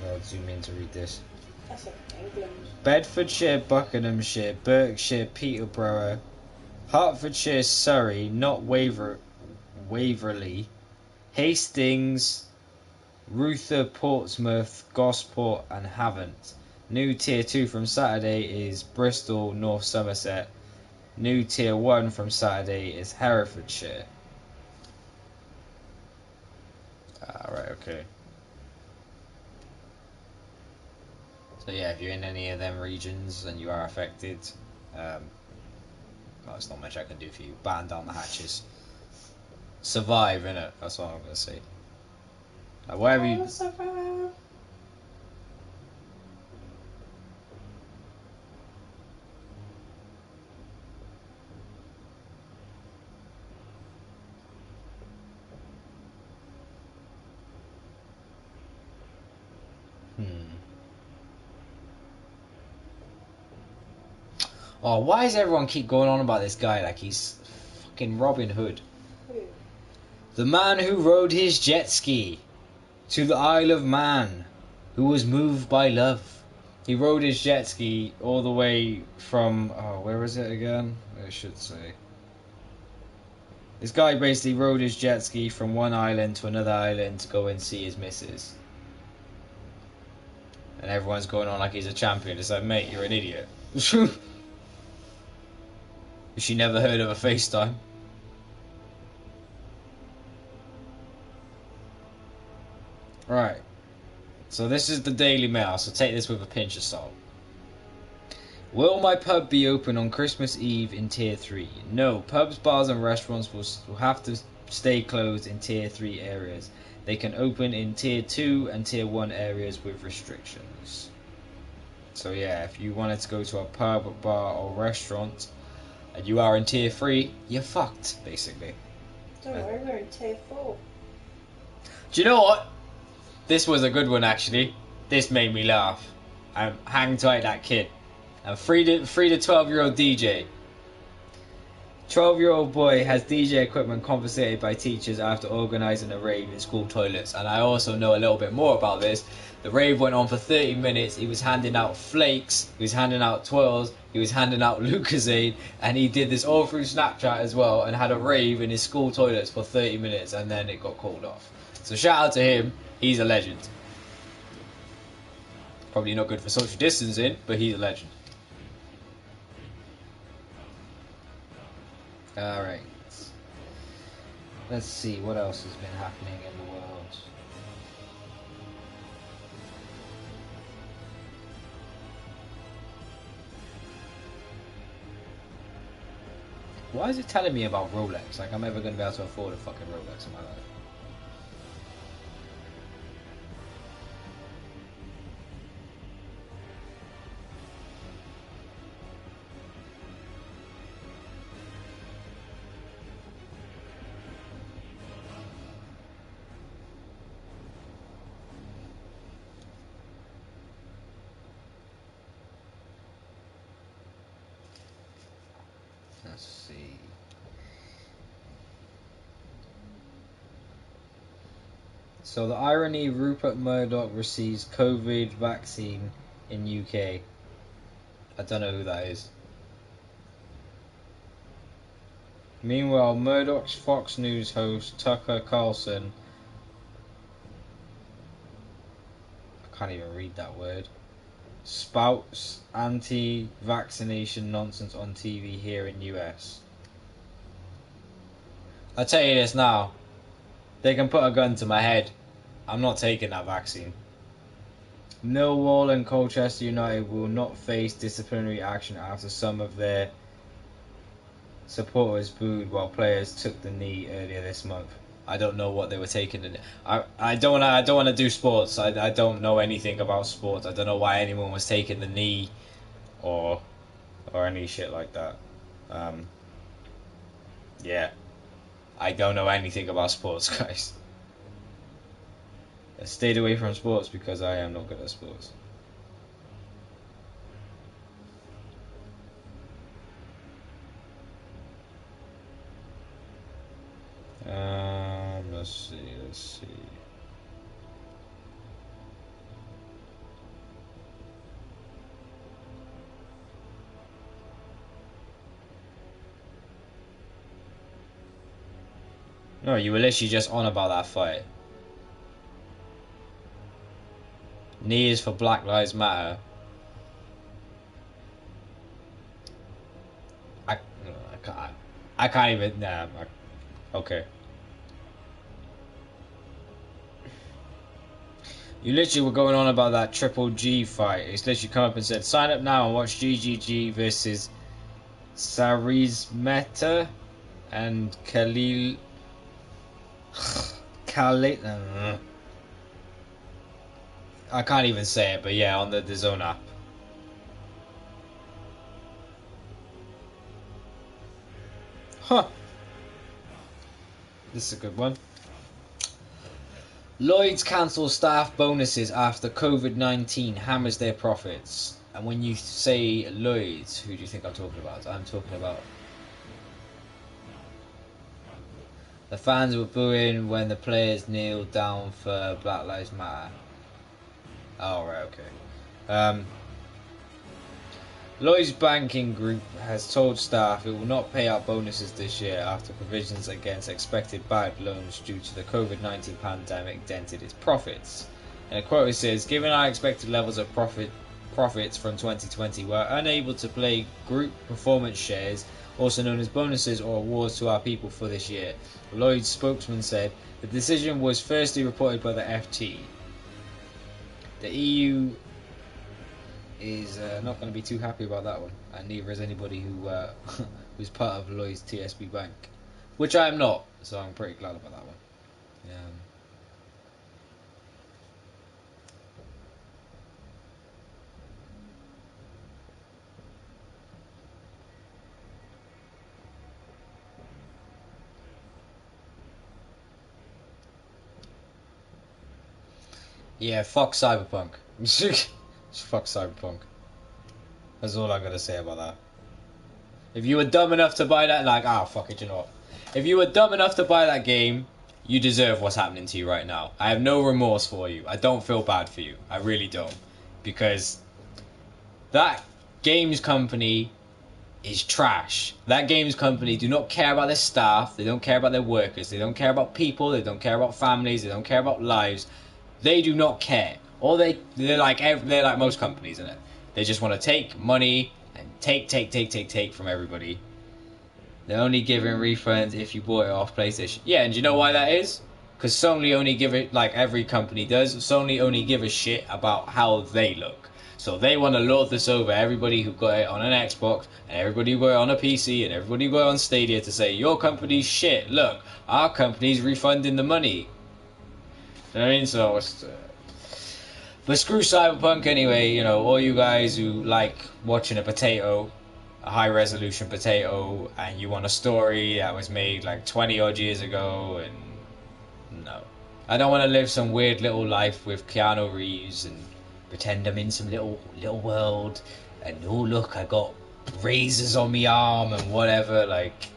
I'll zoom in to read this. That's like England. Bedfordshire, Buckinghamshire, Berkshire, Peterborough, Hertfordshire, Surrey, not Waverley, Hastings, Ruther, Portsmouth, Gosport and Havant. New tier 2 from Saturday is Bristol, North Somerset. New tier 1 from Saturday is Herefordshire. Alright. Okay. So yeah, if you're in any of them regions and you are affected, well, there's not much I can do for you. Batten down the hatches. Survive, innit? That's what I'm gonna say. Like, whatever you. Survive. Oh, why does everyone keep going on about this guy like he's fucking Robin Hood? Who? The man who rode his jet ski to the Isle of Man, who was moved by love. He rode his jet ski all the way from... Oh, where is it again? I should say. This guy basically rode his jet ski from one island to another island to go and see his missus. And everyone's going on like he's a champion. It's like, mate, you're an idiot. She never heard of a FaceTime. Right. So this is the Daily Mail, so take this with a pinch of salt. Will my pub be open on Christmas Eve in Tier 3? No, pubs, bars and restaurants will have to stay closed in Tier 3 areas. They can open in Tier 2 and Tier 1 areas with restrictions. So yeah, if you wanted to go to a pub, bar or restaurant and you are in Tier 3, you're fucked, basically. Don't worry, we're in Tier 4. Do you know what? This was a good one, actually. This made me laugh. Hang tight, that kid. And free the 12-year-old DJ. 12-year-old boy has DJ equipment confiscated by teachers after organising a rave in school toilets. And I also know a little bit more about this. The rave went on for 30 minutes. He was handing out flakes, he was handing out twirls, he was handing out Lucozade, and he did this all through Snapchat as well, and had a rave in his school toilets for 30 minutes, and then it got called off. So shout out to him, he's a legend. Probably not good for social distancing, but he's a legend. Alright. Let's see what else has been happening in the world. Why is it telling me about Rolex? Like I'm ever going to be able to afford a fucking Rolex in my life. Let's see. So the irony, Rupert Murdoch receives COVID vaccine in UK. I don't know who that is. Meanwhile, Murdoch's Fox News host Tucker Carlson, I can't even read that word, spouts anti-vaccination nonsense on TV here in US. I tell you this now, they can put a gun to my head, I'm not taking that vaccine. Millwall and Colchester United will not face disciplinary action after some of their supporters booed while players took the knee earlier this month. I don't know what they were taking. I don't want to do sports. I don't know anything about sports. I don't know why anyone was taking the knee, or any shit like that. Yeah, I don't know anything about sports, guys. I stayed away from sports because I am not good at sports. Let's see. No, you were literally just on about that fight. Knee is for Black Lives Matter. I can't even. Nah. Okay. You literally were going on about that Triple G fight. It's literally come up and said, sign up now and watch GGG versus Sarizmeta and Khalil. I can't even say it, but yeah, on the DAZN app. Huh. This is a good one. Lloyd's cancels staff bonuses after COVID-19 hammers their profits. And when you say Lloyd's, who do you think I'm talking about? I'm talking about the fans were booing when the players kneeled down for Black Lives Matter. Oh, right, okay. Lloyds Banking Group has told staff it will not pay out bonuses this year after provisions against expected bad loans due to the COVID-19 pandemic dented its profits. In a quote it says, given our expected levels of profits from 2020, we're unable to pay group performance shares, also known as bonuses or awards, to our people for this year. Lloyd's spokesman said the decision was firstly reported by the FT. The EU is not going to be too happy about that one, and neither is anybody who who's part of Lloyd's TSB Bank, which I am not, so I'm pretty glad about that one. Yeah, fuck Cyberpunk. Fuck Cyberpunk. That's all I gotta say about that. If you were dumb enough to buy that, fuck it, you know what? If you were dumb enough to buy that game, you deserve what's happening to you right now. I have no remorse for you. I don't feel bad for you. I really don't. Because that games company is trash. That games company do not care about their staff. They don't care about their workers. They don't care about people. They don't care about families. They don't care about lives. They do not care. Or they're like most companies, isn't it? They just want to take money and take from everybody. They're only giving refunds if you bought it off PlayStation. Yeah, and do you know why that is? Because Sony only give it, like every company does, Sony only give a shit about how they look. So they want to lord this over everybody who got it on an Xbox, and everybody who got it on a PC, and everybody who got it on Stadia to say, your company's shit, look, our company's refunding the money. You know what I mean? So it's... But screw Cyberpunk anyway, you know, all you guys who like watching a high resolution potato, and you want a story that was made like 20 odd years ago, and no. I don't want to live some weird little life with Keanu Reeves and pretend I'm in some little world, and oh look, I got razors on my arm and whatever, like,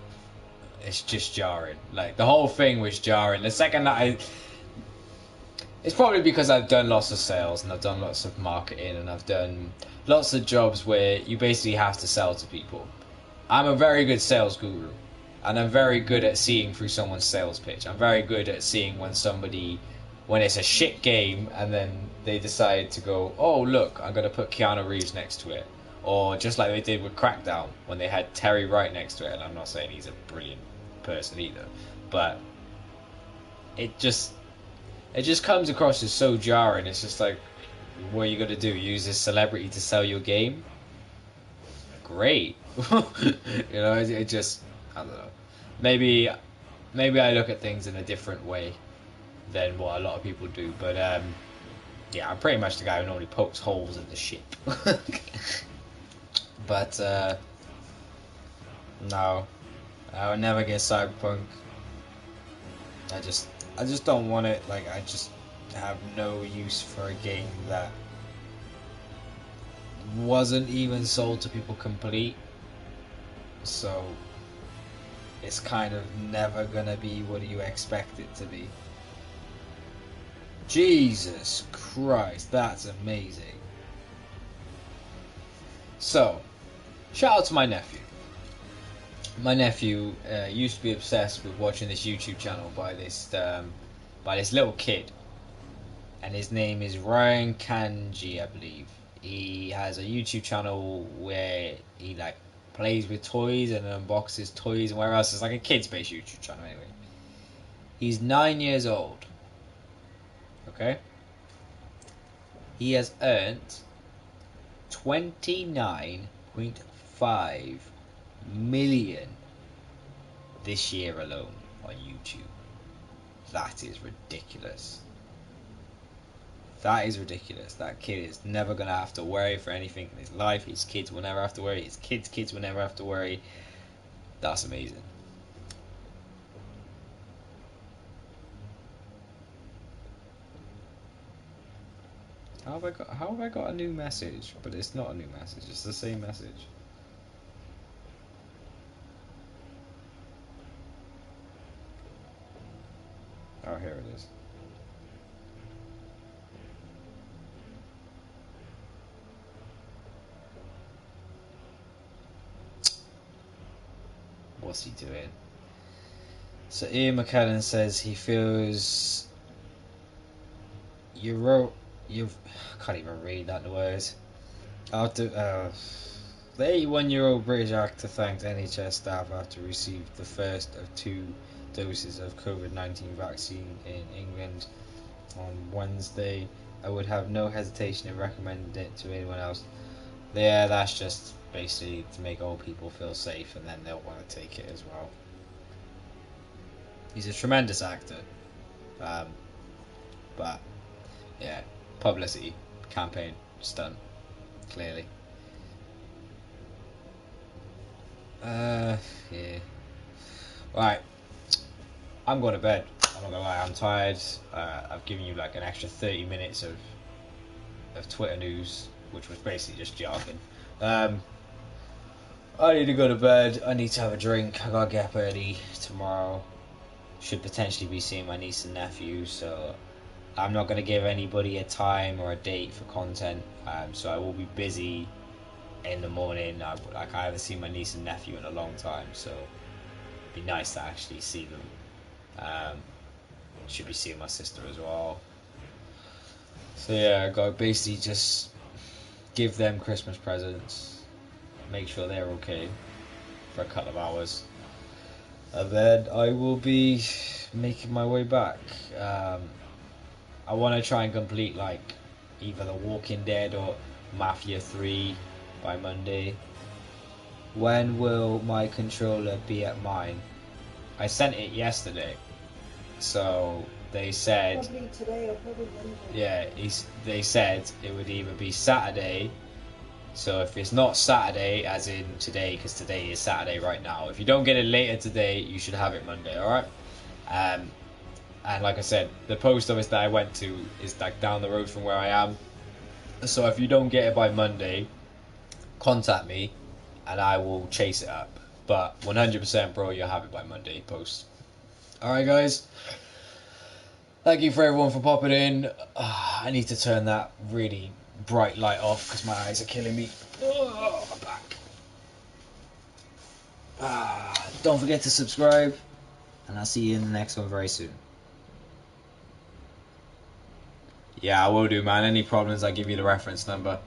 it's just jarring. Like, the whole thing was jarring. The second that it's probably because I've done lots of sales, and I've done lots of marketing, and I've done lots of jobs where you basically have to sell to people. I'm a very good sales guru, and I'm very good at seeing through someone's sales pitch. I'm very good at seeing when it's a shit game, and then they decide to go, oh look, I'm going to put Keanu Reeves next to it. Or just like they did with Crackdown, when they had Terry Wright next to it, and I'm not saying he's a brilliant person either, but it just comes across as so jarring. It's just like, what are you going to do? Use this celebrity to sell your game? Great. You know, it just, I don't know. Maybe I look at things in a different way than what a lot of people do. But, yeah, I'm pretty much the guy who normally pokes holes in the ship. But, no. I would never get Cyberpunk. I just don't want it. Like, I just have no use for a game that wasn't even sold to people complete. So it's kind of never gonna be what you expect it to be. Jesus Christ, that's amazing. So, shout out to my nephew. My nephew used to be obsessed with watching this YouTube channel by this little kid, and his name is Ryan Kanji, I believe. He has a YouTube channel where he like plays with toys and unboxes toys and where else. It's like a kids-based YouTube channel anyway. He's 9 years old. Okay? He has earned 29.5 million this year alone on YouTube. That is ridiculous. That is ridiculous. That kid is never going to have to worry for anything in his life. His kids will never have to worry. His kids will never have to worry. That's amazing. How have I got a new message? But it's not a new message. It's the same message. Oh, here it is. What's he doing? So Ian McKellen says he feels I can't even read that word. The 81-year-old British actor thanked NHS staff after received the first of 2 doses of COVID-19 vaccine in England on Wednesday. I would have no hesitation in recommending it to anyone else. Yeah, that's just basically to make old people feel safe, and then they'll want to take it as well. He's a tremendous actor, but yeah, publicity campaign stunt, clearly. Yeah. Right, I'm going to bed. I'm not gonna lie, I'm tired. I've given you like an extra 30 minutes of Twitter news, which was basically just jargon. I need to go to bed. I need to have a drink. I gotta get up early tomorrow. Should potentially be seeing my niece and nephew, so I'm not gonna give anybody a time or a date for content. So I will be busy in the morning. I haven't seen my niece and nephew in a long time, so it'd be nice to actually see them. Should be seeing my sister as well. So yeah, I gotta basically just give them Christmas presents, make sure they're okay for a couple of hours, and then I will be making my way back. I want to try and complete like either The Walking Dead or Mafia 3 by Monday. When will my controller be at mine? I sent it yesterday, so they said Probably today or probably Monday. yeah, they said it would either be Saturday. So if it's not Saturday, as in today, because today is Saturday right now, if you don't get it later today, you should have it Monday, alright? And like I said, the post office that I went to is like down the road from where I am. So if you don't get it by Monday, contact me and I will chase it up. But 100% bro, you'll have it by Monday post. Alright guys, thank you for everyone for popping in. I need to turn that really bright light off because my eyes are killing me. Oh, my back. Don't forget to subscribe, and I'll see you in the next one very soon. Yeah, I will do, man. Any problems, I'll give you the reference number.